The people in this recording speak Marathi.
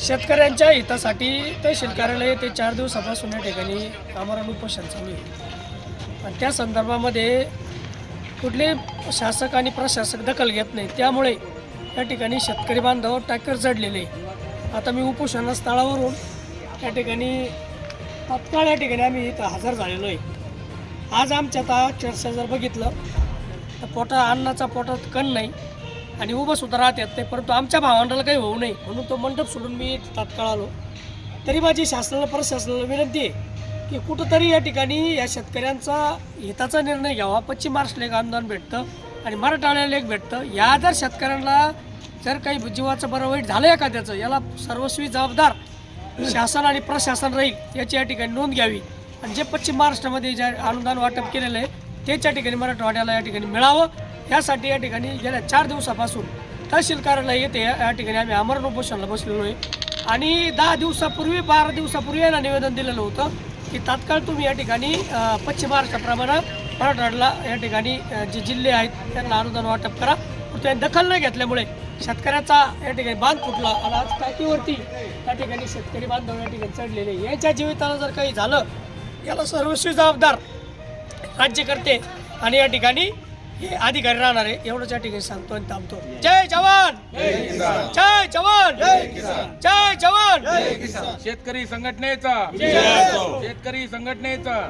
शेतकऱ्यांच्या हितासाठी तहसील कार्यालय ते 4 दिवसापासून या ठिकाणी आमरण उपोषण चालू आहे आणि त्या संदर्भामध्ये कुठले शासक आणि प्रशासक दखल घेत नाही, त्यामुळे या ठिकाणी शेतकरी बांधव टाकीवर चढलेले. आता मी उपोषण स्थळावरून या ठिकाणी तात्काळ या ठिकाणी आम्ही इथं हजर झालेलो आहे. आज आमच्या आता चर्चा जर बघितलं तर अन्नाचा पोटात कण नाही आणि उभं सुद्धा राहत येत नाही, परंतु आमच्या भावंडाला काही होऊ नये म्हणून तो मंडप सोडून मी तात्काळ आलो. तरी माझी शासनाला प्रशासनाला विनंती आहे की कुठंतरी या ठिकाणी या शेतकऱ्यांचा हिताचा निर्णय घ्यावा. पश्चिम महाराष्ट्राला एक अनुदान भेटतं आणि मराठवाड्याला एक भेटतं. या जर शेतकऱ्यांना जर काही जीवाचं बरं वाईट झालं एखाद्याचं, याला सर्वस्वी जबाबदार शासन आणि प्रशासन राहील याची या ठिकाणी नोंद घ्यावी आणि जे पश्चिम महाराष्ट्रामध्ये जे अनुदान वाटप केलेलं आहे तेच या ठिकाणी मराठवाड्याला या ठिकाणी मिळावं. यासाठी या ठिकाणी गेल्या 4 दिवसापासून तहसील कार्यालय येते या ठिकाणी आम्ही आमरण उपोषणाला बसलेलो आहे आणि 12 दिवसापूर्वी याला निवेदन दिलेलं होतं की तात्काळ तुम्ही या ठिकाणी पश्चिम महाराष्ट्राप्रमाणे मराठवाड्याला या ठिकाणी जे जिल्हे आहेत त्यांना अनुदान वाटप करा. पण त्यांनी दखल न घेतल्यामुळे शेतकऱ्याचा या ठिकाणी बांध फुटला आणि आज टाकीवरती या ठिकाणी शेतकरी बांधव या ठिकाणी चढलेले. यांच्या जीविताला जर काही झालं याला सर्वस्वी जबाबदार राज्यकर्ते आणि या ठिकाणी हे अधिकारी राहणार आहे. एवढंच या ठिकाणी सांगतो आणि थांबतो. जय जवान, जय जवान, जय जवान. शेतकरी संघटनेचा, शेतकरी संघटनेचा.